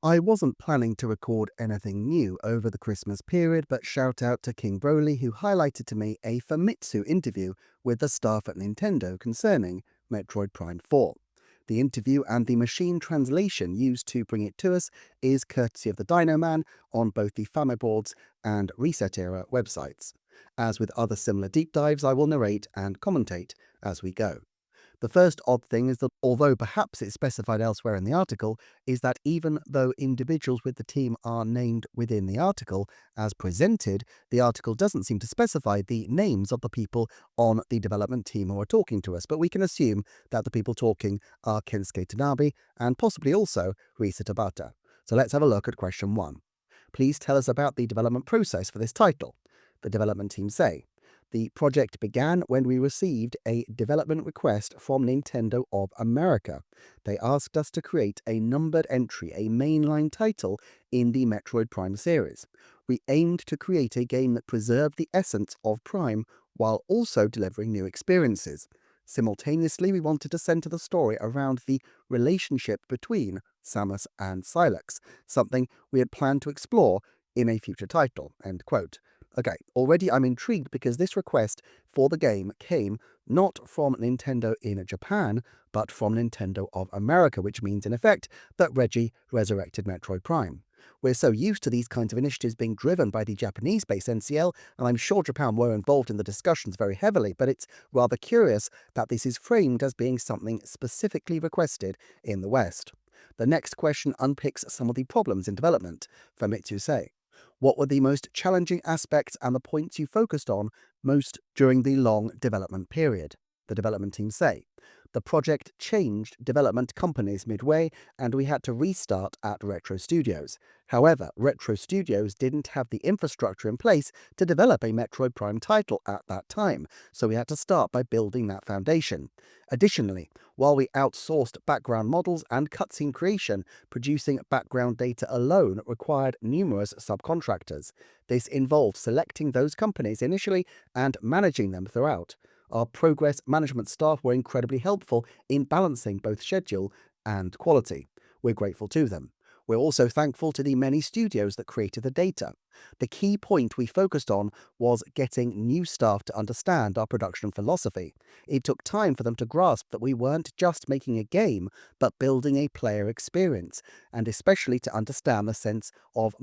I wasn't planning to record anything new over the Christmas period, but shout out to King Broly who highlighted to me a Famitsu interview with the staff at Nintendo concerning Metroid Prime 4. The interview and the machine translation used to bring it to us is courtesy of the Dino Man on both the Famiboards and Reset Era websites. As with other similar deep dives, I will narrate and commentate as we go. The first odd thing is that, although perhaps it's specified elsewhere in the article, is that even though individuals with the team are named within the article, as presented, the article doesn't seem to specify the names of the people on the development team who are talking to us, but we can assume that the people talking are Kensuke Tanabe and possibly also Risa Tabata. So let's have a look at question 1. Please tell us about the development process for this title. The development team say, the project began when we received a development request from Nintendo of America. They asked us to create a numbered entry, a mainline title in the Metroid Prime series. We aimed to create a game that preserved the essence of Prime while also delivering new experiences. Simultaneously, we wanted to center the story around the relationship between Samus and Silex, something we had planned to explore in a future title. End quote. Okay, already I'm intrigued because this request for the game came not from Nintendo in Japan, but from Nintendo of America, which means in effect that Reggie resurrected Metroid Prime. We're so used to these kinds of initiatives being driven by the Japanese-based NCL, and I'm sure Japan were involved in the discussions very heavily, but it's rather curious that this is framed as being something specifically requested in the West. The next question unpicks some of the problems in development. Famitsu say, what were the most challenging aspects and the points you focused on most during the long development period? The development team say, the project changed development companies midway and we had to restart at Retro Studios. However, Retro Studios didn't have the infrastructure in place to develop a Metroid Prime title at that time, so we had to start by building that foundation. Additionally, while we outsourced background models and cutscene creation, producing background data alone required numerous subcontractors. This involved selecting those companies initially and managing them throughout. Our progress management staff were incredibly helpful in balancing both schedule and quality. We're grateful to them. We're also thankful to the many studios that created the data. The key point we focused on was getting new staff to understand our production philosophy. It took time for them to grasp that we weren't just making a game, but building a player experience, and especially to understand the sense of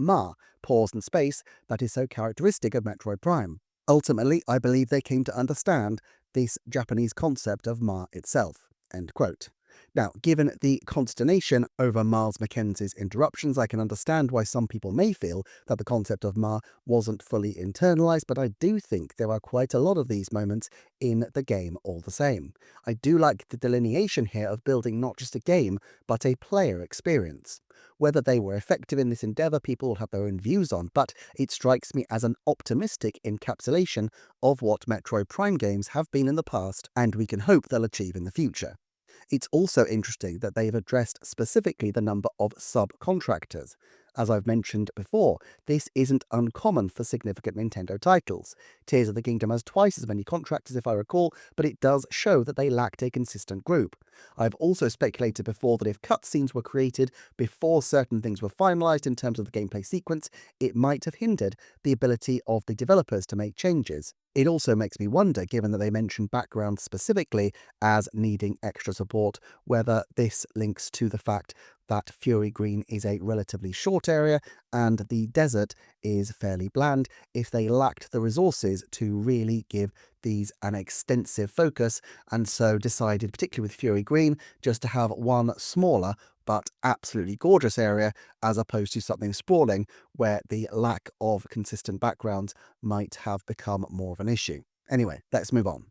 pause and space, that is so characteristic of Metroid Prime. Ultimately, I believe they came to understand this Japanese concept of itself. End quote. Now, given the consternation over Miles Mackenzie's interruptions, I can understand why some people may feel that the concept of wasn't fully internalized, but I do think there are quite a lot of these moments in the game all the same. I do like the delineation here of building not just a game, but a player experience. Whether they were effective in this endeavor, people will have their own views on, but it strikes me as an optimistic encapsulation of what Metroid Prime games have been in the past, and we can hope they'll achieve in the future. It's also interesting that they've addressed specifically the number of subcontractors. As I've mentioned before, this isn't uncommon for significant Nintendo titles. Tears of the Kingdom has twice as many contractors if I recall, but it does show that they lacked a consistent group. I've also speculated before that if cutscenes were created before certain things were finalized in terms of the gameplay sequence, it might have hindered the ability of the developers to make changes. It also makes me wonder, given that they mentioned background specifically as needing extra support, whether this links to the fact that Fury Green is a relatively short area and the desert is fairly bland, if they lacked the resources to really give these an extensive focus, and so decided, particularly with Fury Green, just to have one smaller but absolutely gorgeous area as opposed to something sprawling where the lack of consistent backgrounds might have become more of an issue. Anyway, let's move on.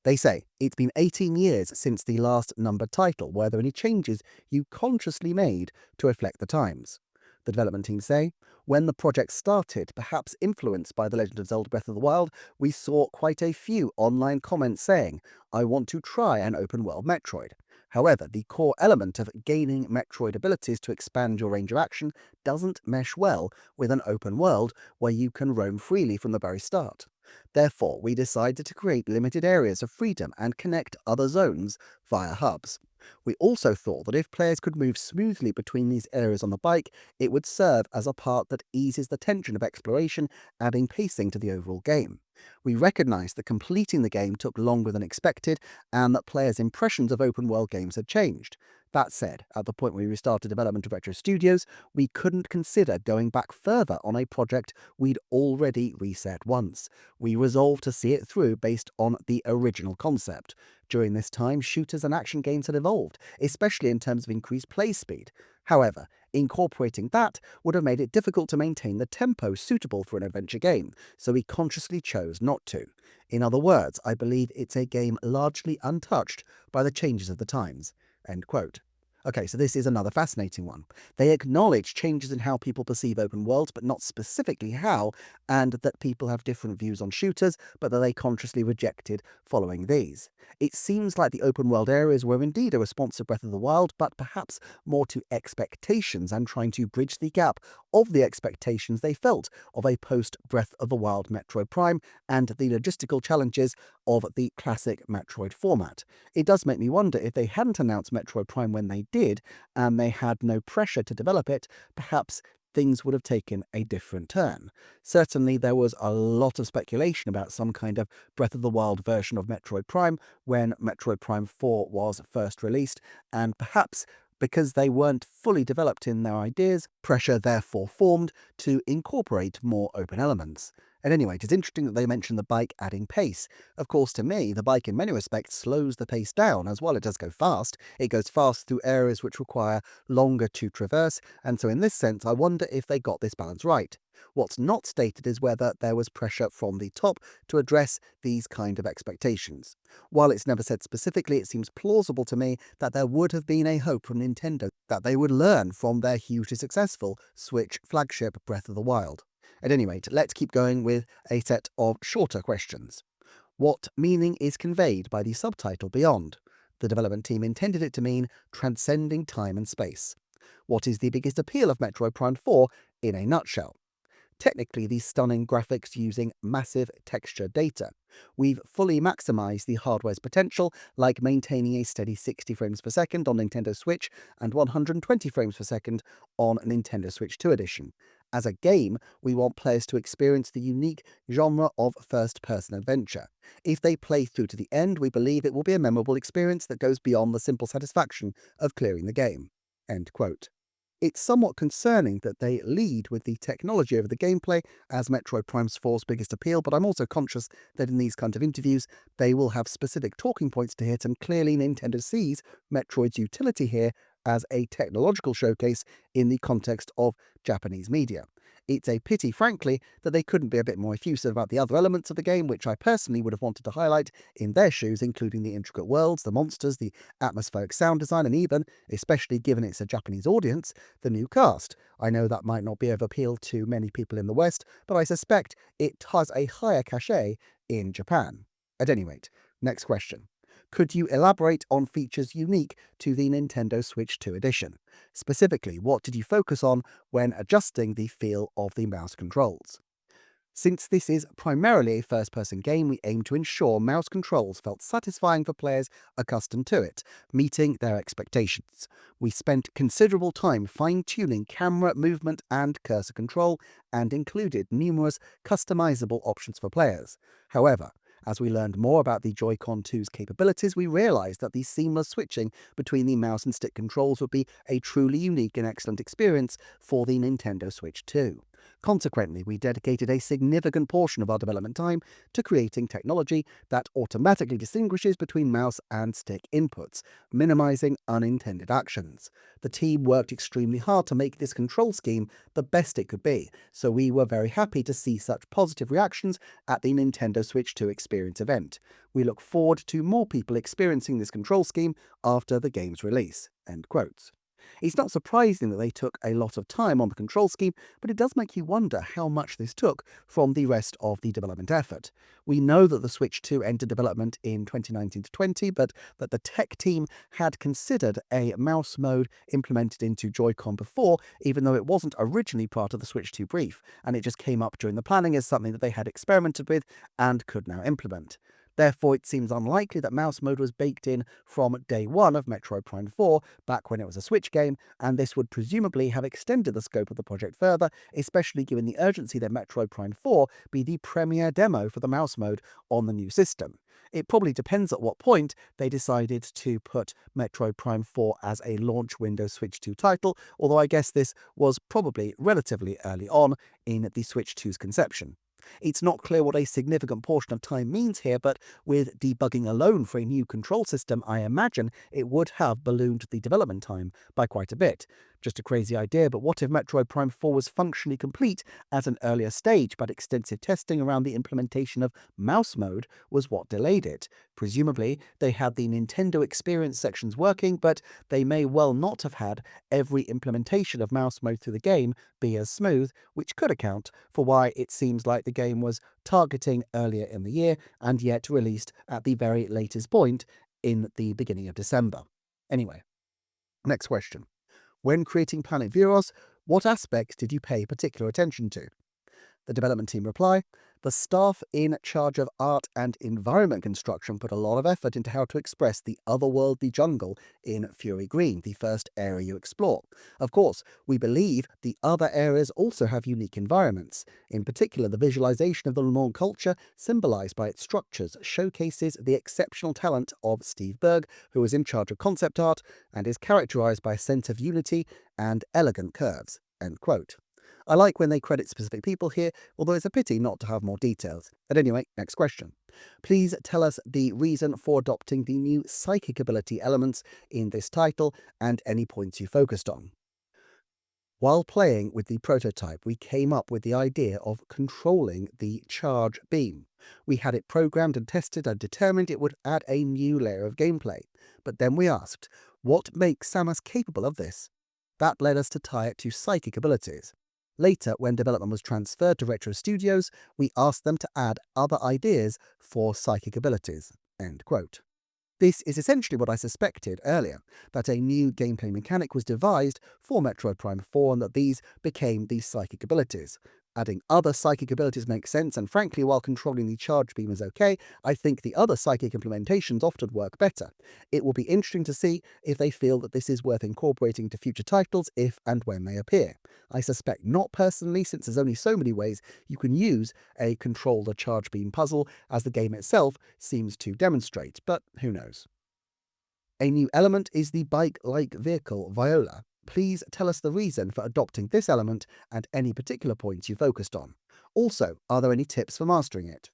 They say, it's been 18 years since the last numbered title. Were there any changes you consciously made to reflect the times? The development team say, when the project started, perhaps influenced by The Legend of Zelda Breath of the Wild, we saw quite a few online comments saying, I want to try an open-world Metroid. However, the core element of gaining Metroid abilities to expand your range of action doesn't mesh well with an open world where you can roam freely from the very start. Therefore, we decided to create limited areas of freedom and connect other zones via hubs. We also thought that if players could move smoothly between these areas on the bike, it would serve as a part that eases the tension of exploration, adding pacing to the overall game. We recognised that completing the game took longer than expected and that players' impressions of open world games had changed. That said, at the point we restarted development of Retro Studios, we couldn't consider going back further on a project we'd already reset once. We resolved to see it through based on the original concept. During this time, shooters and action games had evolved, especially in terms of increased play speed. However, incorporating that would have made it difficult to maintain the tempo suitable for an adventure game, so we consciously chose not to. In other words, I believe it's a game largely untouched by the changes of the times. End quote. Okay, so this is another fascinating one. They acknowledge changes in how people perceive open worlds, but not specifically how, and that people have different views on shooters, but that they consciously rejected following these. It seems like the open world areas were indeed a response to Breath of the Wild, but perhaps more to expectations and trying to bridge the gap of the expectations they felt of a post Breath of the Wild Metroid Prime and the logistical challenges of the classic Metroid format. It does make me wonder if they hadn't announced Metroid Prime when they did, and they had no pressure to develop it, perhaps things would have taken a different turn. Certainly, there was a lot of speculation about some kind of Breath of the Wild version of Metroid Prime when Metroid Prime 4 was first released, and perhaps because they weren't fully developed in their ideas, pressure therefore formed to incorporate more open elements. At any rate, it's interesting that they mention the bike adding pace. Of course, to me, the bike in many respects slows the pace down as well. It does go fast. It goes fast through areas which require longer to traverse, and so in this sense, I wonder if they got this balance right. What's not stated is whether there was pressure from the top to address these kind of expectations. While it's never said specifically, it seems plausible to me that there would have been a hope from Nintendo that they would learn from their hugely successful Switch flagship Breath of the Wild. At any rate, let's keep going with a set of shorter questions. What meaning is conveyed by the subtitle Beyond? The development team intended it to mean transcending time and space. What is the biggest appeal of Metroid Prime 4 in a nutshell? Technically, these stunning graphics using massive texture data. We've fully maximized the hardware's potential, like maintaining a steady 60 frames per second on Nintendo Switch and 120 frames per second on Nintendo Switch 2 Edition. As a game, we want players to experience the unique genre of first-person adventure. If they play through to the end, we believe it will be a memorable experience that goes beyond the simple satisfaction of clearing the game. End quote. It's somewhat concerning that they lead with the technology over the gameplay as Metroid Prime 4's biggest appeal, but I'm also conscious that in these kind of interviews, they will have specific talking points to hit, and clearly Nintendo sees Metroid's utility here as a technological showcase in the context of Japanese media. It's a pity, frankly, that they couldn't be a bit more effusive about the other elements of the game, which I personally would have wanted to highlight in their shoes, including the intricate worlds, the monsters, the atmospheric sound design, and even, especially given it's a Japanese audience, the new cast. I know that might not be of appeal to many people in the West, but I suspect it has a higher cachet in Japan. At any rate, next question. Could you elaborate on features unique to the Nintendo Switch 2 edition? Specifically, what did you focus on when adjusting the feel of the mouse controls? Since this is primarily a first-person game, we aim to ensure mouse controls felt satisfying for players accustomed to it, meeting their expectations. We spent considerable time fine-tuning camera movement and cursor control, and included numerous customizable options for players. However, as we learned more about the Joy-Con 2's capabilities, we realized that the seamless switching between the mouse and stick controls would be a truly unique and excellent experience for the Nintendo Switch 2. Consequently, we dedicated a significant portion of our development time to creating technology that automatically distinguishes between mouse and stick inputs, minimizing unintended actions. The team worked extremely hard to make this control scheme the best it could be, so we were very happy to see such positive reactions at the Nintendo Switch 2 Experience event. We look forward to more people experiencing this control scheme after the game's release. End quotes. It's not surprising that they took a lot of time on the control scheme, but it does make you wonder how much this took from the rest of the development effort. We know that the Switch 2 entered development in 2019-20, but that the tech team had considered a mouse mode implemented into Joy-Con before, even though it wasn't originally part of the Switch 2 brief, and it just came up during the planning as something that they had experimented with and could now implement. Therefore, it seems unlikely that mouse mode was baked in from day one of Metroid Prime 4, back when it was a Switch game, and this would presumably have extended the scope of the project further, especially given the urgency that Metroid Prime 4 be the premiere demo for the mouse mode on the new system. It probably depends at what point they decided to put Metroid Prime 4 as a launch Windows Switch 2 title, although I guess this was probably relatively early on in the Switch 2's conception. It's not clear what a significant portion of time means here, but with debugging alone for a new control system, I imagine it would have ballooned the development time by quite a bit. Just a crazy idea, but what if Metroid Prime 4 was functionally complete at an earlier stage, but extensive testing around the implementation of mouse mode was what delayed it? Presumably, they had the Nintendo Experience sections working, but they may well not have had every implementation of mouse mode through the game be as smooth, which could account for why it seems like the game was targeting earlier in the year and yet released at the very latest point in the beginning of December. Anyway, next question. When creating Planet Viros, what aspects did you pay particular attention to? The development team reply, the staff in charge of art and environment construction put a lot of effort into how to express the otherworldly jungle in Fury Green, the first area you explore. Of course, we believe the other areas also have unique environments. In particular, the visualization of the Lenormand culture, symbolized by its structures, showcases the exceptional talent of Steve Berg, who is in charge of concept art and is characterized by a sense of unity and elegant curves. End quote. I like when they credit specific people here, although it's a pity not to have more details. At any rate, next question. Please tell us the reason for adopting the new psychic ability elements in this title and any points you focused on. While playing with the prototype, we came up with the idea of controlling the charge beam. We had it programmed and tested and determined it would add a new layer of gameplay. But then we asked, what makes Samus capable of this? That led us to tie it to psychic abilities. Later, when development was transferred to Retro Studios, we asked them to add other ideas for psychic abilities. End quote. This is essentially what I suspected earlier, that a new gameplay mechanic was devised for Metroid Prime 4 and that these became the psychic abilities. Adding other psychic abilities makes sense, and frankly, while controlling the charge beam is okay, I think the other psychic implementations often work better. It will be interesting to see if they feel that this is worth incorporating to future titles if and when they appear. I suspect not personally, since there's only so many ways you can use a control the charge beam puzzle, as the game itself seems to demonstrate, but who knows. A new element is the bike-like vehicle, Viola. Please tell us the reason for adopting this element and any particular points you focused on. Also, are there any tips for mastering it?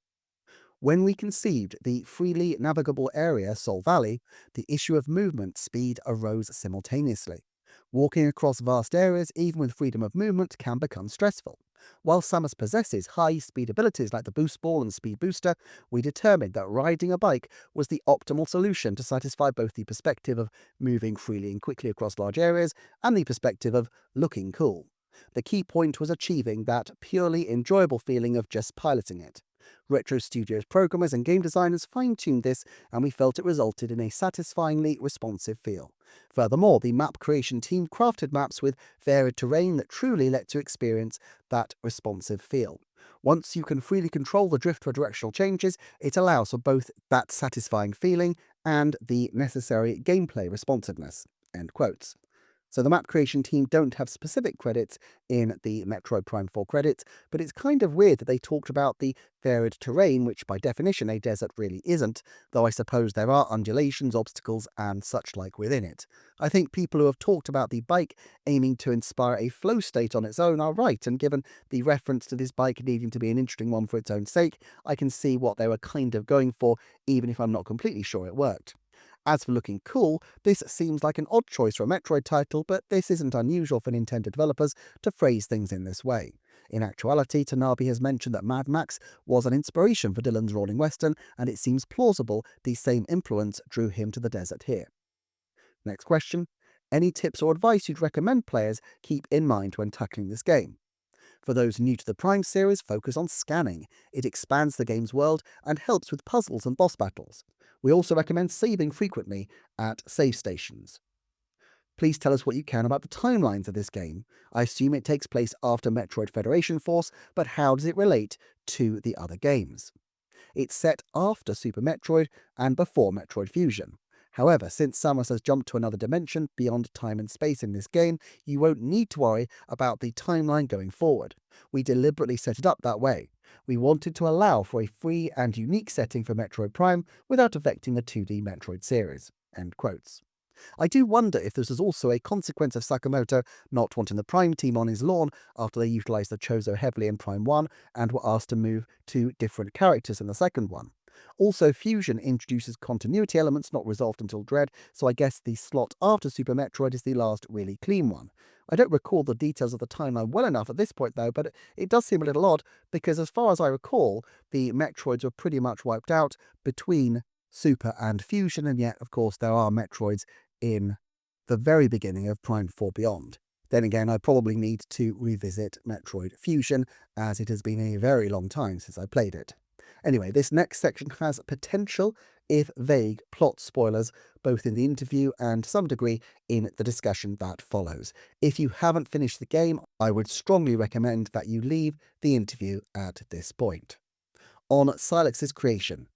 When we conceived the freely navigable area, Sol Valley, the issue of movement speed arose simultaneously. Walking across vast areas, even with freedom of movement, can become stressful. While Samus possesses high speed abilities like the Boost Ball and Speed Booster, we determined that riding a bike was the optimal solution to satisfy both the perspective of moving freely and quickly across large areas and the perspective of looking cool. The key point was achieving that purely enjoyable feeling of just piloting it. Retro Studios programmers and game designers fine-tuned this, and we felt it resulted in a satisfyingly responsive feel. Furthermore, the map creation team crafted maps with varied terrain that truly let you experience that responsive feel. Once you can freely control the drift for directional changes, it allows for both that satisfying feeling and the necessary gameplay responsiveness. End quotes. So the map creation team don't have specific credits in the Metroid Prime 4 credits, but it's kind of weird that they talked about the varied terrain, which by definition a desert really isn't, though I suppose there are undulations, obstacles, and such like within it. I think people who have talked about the bike aiming to inspire a flow state on its own are right, and given the reference to this bike needing to be an interesting one for its own sake, I can see what they were kind of going for, even if I'm not completely sure it worked. As for looking cool, this seems like an odd choice for a Metroid title, but this isn't unusual for Nintendo developers to phrase things in this way. In actuality, Tanabe has mentioned that Mad Max was an inspiration for Dylan's Rolling Western, and it seems plausible the same influence drew him to the desert here. Next question. Any tips or advice you'd recommend players keep in mind when tackling this game? For those new to the Prime series, focus on scanning. It expands the game's world and helps with puzzles and boss battles. We also recommend saving frequently at save stations. Please tell us what you can about the timelines of this game. I assume it takes place after Metroid Federation Force, but how does it relate to the other games? It's set after Super Metroid and before Metroid Fusion. However, since Samus has jumped to another dimension beyond time and space in this game, you won't need to worry about the timeline going forward. We deliberately set it up that way. We wanted to allow for a free and unique setting for Metroid Prime without affecting the 2D Metroid series. End quotes. I do wonder if this was also a consequence of Sakamoto not wanting the Prime team on his lawn after they utilised the Chozo heavily in Prime 1 and were asked to move to different characters in the second one. Also, Fusion introduces continuity elements not resolved until Dread, so I guess the slot after Super Metroid is the last really clean one. I don't recall the details of the timeline well enough at this point though, but it does seem a little odd because as far as I recall, the Metroids were pretty much wiped out between Super and Fusion, and yet, of course, there are Metroids in the very beginning of Prime 4 Beyond. Then again, I probably need to revisit Metroid Fusion, as it has been a very long time since I played it. Anyway, this next section has potential, if vague, plot spoilers, both in the interview and to some degree in the discussion that follows. If you haven't finished the game, I would strongly recommend that you leave the interview at this point. On Silex's creation.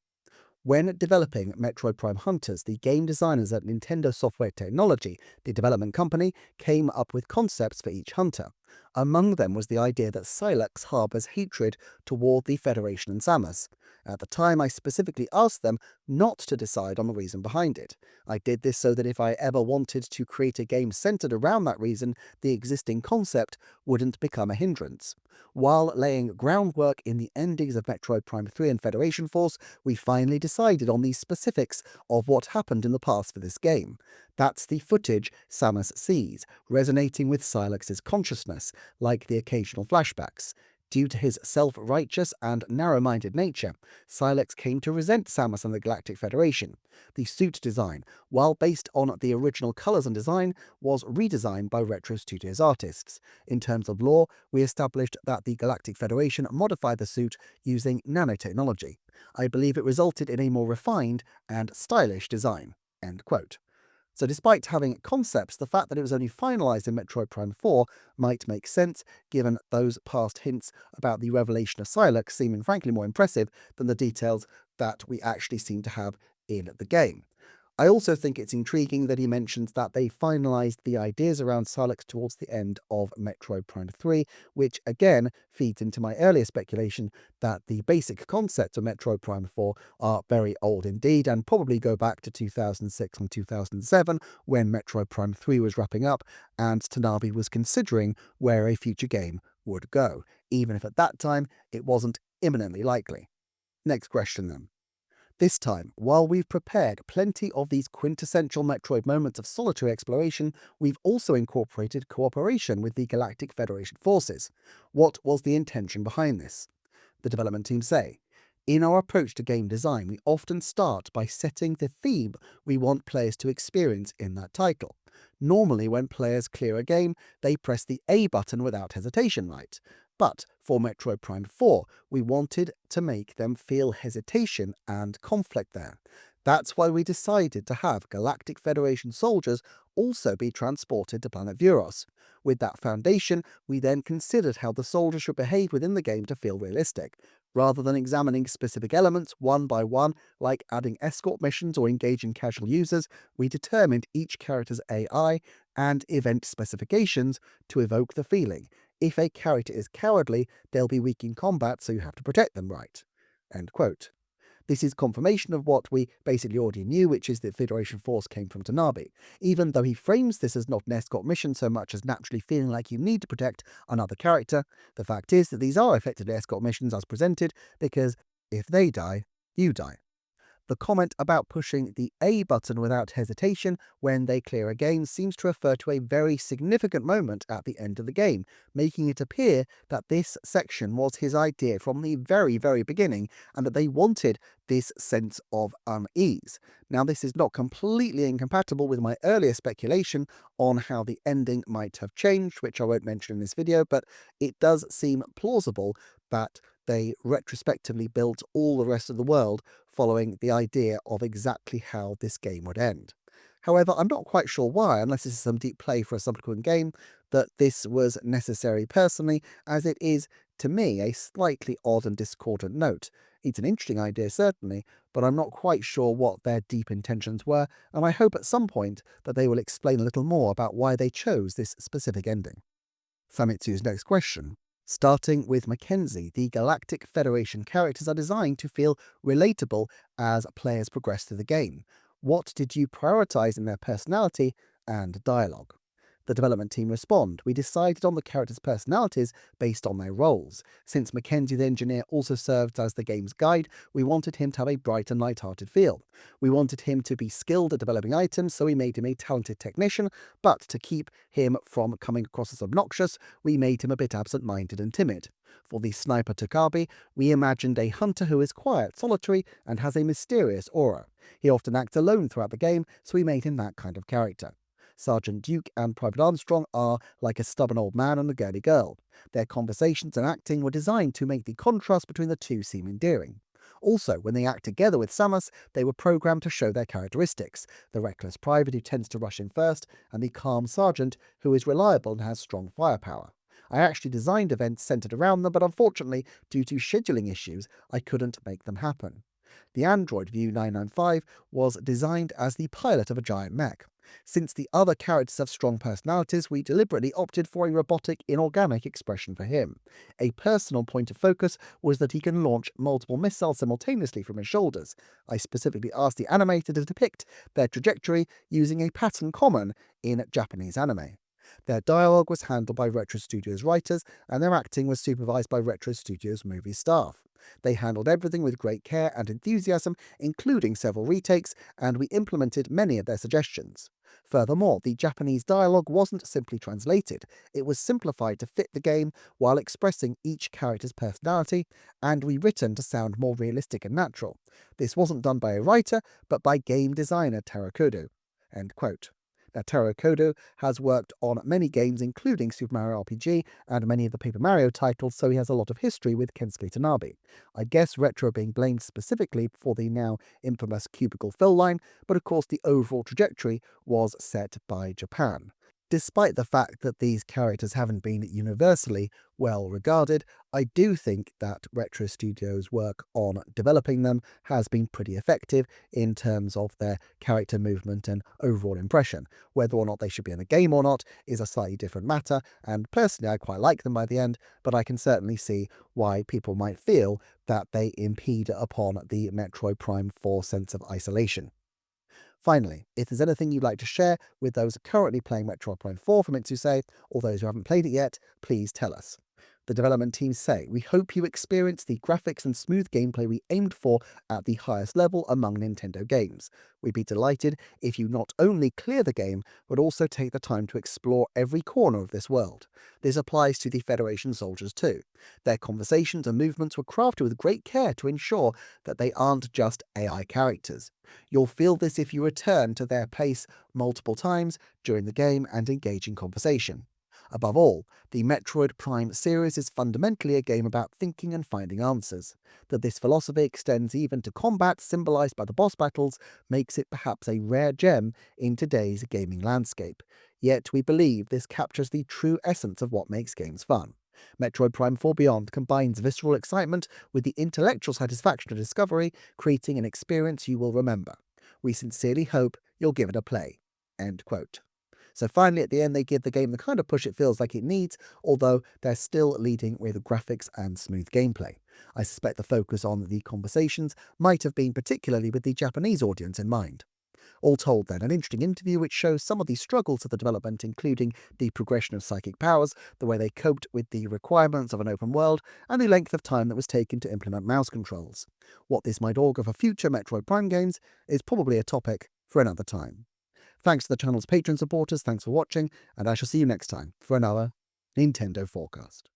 When developing Metroid Prime Hunters, the game designers at Nintendo Software Technology, the development company, came up with concepts for each hunter. Among them was the idea that Silex harbours hatred toward the Federation and Samus. At the time, I specifically asked them not to decide on the reason behind it. I did this so that if I ever wanted to create a game centered around that reason, the existing concept wouldn't become a hindrance. While laying groundwork in the endings of Metroid Prime 3 and Federation Force, we finally decided on the specifics of what happened in the past for this game. That's the footage Samus sees, resonating with Silex's consciousness, like the occasional flashbacks. Due to his self-righteous and narrow-minded nature, Silex came to resent Samus and the Galactic Federation. The suit design, while based on the original colours and design, was redesigned by Retro Studios artists. In terms of lore, we established that the Galactic Federation modified the suit using nanotechnology. I believe it resulted in a more refined and stylish design. End quote. So despite having concepts, the fact that it was only finalised in Metroid Prime 4 might make sense, given those past hints about the revelation of Silex seeming frankly more impressive than the details that we actually seem to have in the game. I also think it's intriguing that he mentions that they finalised the ideas around Silex towards the end of Metroid Prime 3, which again feeds into my earlier speculation that the basic concepts of Metroid Prime 4 are very old indeed and probably go back to 2006 and 2007 when Metroid Prime 3 was wrapping up and Tanabe was considering where a future game would go, even if at that time it wasn't imminently likely. Next question then. This time, while we've prepared plenty of these quintessential Metroid moments of solitary exploration, we've also incorporated cooperation with the Galactic Federation forces. What was the intention behind this? The development team say, in our approach to game design, we often start by setting the theme we want players to experience in that title. Normally, when players clear a game, they press the A button without hesitation, right? But for Metroid Prime 4, we wanted to make them feel hesitation and conflict there. That's why we decided to have Galactic Federation soldiers also be transported to planet Vuros. With that foundation, we then considered how the soldiers should behave within the game to feel realistic. Rather than examining specific elements one by one, like adding escort missions or engaging casual users, we determined each character's AI and event specifications to evoke the feeling. If a character is cowardly, they'll be weak in combat, so you have to protect them, right? End quote. This is confirmation of what we basically already knew, which is that Federation Force came from Tanabe. Even though he frames this as not an escort mission so much as naturally feeling like you need to protect another character, the fact is that these are effectively escort missions as presented, because if they die, you die. The comment about pushing the A button without hesitation when they clear a game seems to refer to a very significant moment at the end of the game, making it appear that this section was his idea from the very, very beginning and that they wanted this sense of unease. Now, this is not completely incompatible with my earlier speculation on how the ending might have changed, which I won't mention in this video, but it does seem plausible that they retrospectively built all the rest of the world following the idea of exactly how this game would end. However, I'm not quite sure why, unless this is some deep play for a subsequent game, that this was necessary personally, as it is, to me, a slightly odd and discordant note. It's an interesting idea, certainly, but I'm not quite sure what their deep intentions were, and I hope at some point that they will explain a little more about why they chose this specific ending. Famitsu's next question. Starting with Mackenzie, the Galactic Federation characters are designed to feel relatable as players progress through the game. What did you prioritize in their personality and dialogue? The development team respond. We decided on the characters' personalities based on their roles. Since Mackenzie the engineer also served as the game's guide, we wanted him to have a bright and light-hearted feel. We wanted him to be skilled at developing items, so we made him a talented technician, but to keep him from coming across as obnoxious, we made him a bit absent-minded and timid. For the sniper Takabe, we imagined a hunter who is quiet, solitary, and has a mysterious aura. He often acts alone throughout the game, so we made him that kind of character. Sergeant Duke and Private Armstrong are like a stubborn old man and a girly girl. Their conversations and acting were designed to make the contrast between the two seem endearing. Also, when they act together with Samus, they were programmed to show their characteristics: the reckless private who tends to rush in first, and the calm sergeant who is reliable and has strong firepower. I actually designed events centered around them, but unfortunately, due to scheduling issues, I couldn't make them happen. The android View 995 was designed as the pilot of a giant mech. Since the other characters have strong personalities, we deliberately opted for a robotic, inorganic expression for him. A personal point of focus was that he can launch multiple missiles simultaneously from his shoulders. I specifically asked the animator to depict their trajectory using a pattern common in Japanese anime. Their dialogue was handled by Retro Studios writers, and their acting was supervised by Retro Studios movie staff. They handled everything with great care and enthusiasm, including several retakes, and we implemented many of their suggestions. Furthermore, the Japanese dialogue wasn't simply translated, it was simplified to fit the game while expressing each character's personality, and rewritten to sound more realistic and natural. This wasn't done by a writer, but by game designer Taro Kodo. End quote. Now, Taro Kodo has worked on many games, including Super Mario RPG and many of the Paper Mario titles, so he has a lot of history with Kensuke Tanabe. I guess Retro being blamed specifically for the now infamous cubicle fill line, but of course the overall trajectory was set by Japan. Despite the fact that these characters haven't been universally well regarded, I do think that Retro Studios' work on developing them has been pretty effective in terms of their character movement and overall impression. Whether or not they should be in a game or not is a slightly different matter, and personally I quite like them by the end, but I can certainly see why people might feel that they impede upon the Metroid Prime 4 sense of isolation. Finally, if there's anything you'd like to share with those currently playing Metroid Prime 4 from Mitsuse, or those who haven't played it yet, please tell us. The development team say, "We hope you experience the graphics and smooth gameplay we aimed for at the highest level among Nintendo games. We'd be delighted if you not only clear the game, but also take the time to explore every corner of this world." This applies to the Federation soldiers too. Their conversations and movements were crafted with great care to ensure that they aren't just AI characters. You'll feel this if you return to their place multiple times during the game and engage in conversation. Above all, the Metroid Prime series is fundamentally a game about thinking and finding answers. That this philosophy extends even to combat, symbolized by the boss battles, makes it perhaps a rare gem in today's gaming landscape. Yet we believe this captures the true essence of what makes games fun. Metroid Prime 4 Beyond combines visceral excitement with the intellectual satisfaction of discovery, creating an experience you will remember. We sincerely hope you'll give it a play. End quote. So finally, at the end, they give the game the kind of push it feels like it needs, although they're still leading with graphics and smooth gameplay. I suspect the focus on the conversations might have been particularly with the Japanese audience in mind. All told then, an interesting interview which shows some of the struggles of the development, including the progression of psychic powers, the way they coped with the requirements of an open world, and the length of time that was taken to implement mouse controls. What this might augur for future Metroid Prime games is probably a topic for another time. Thanks to the channel's Patreon supporters, thanks for watching, and I shall see you next time for another Nintendo Forecast.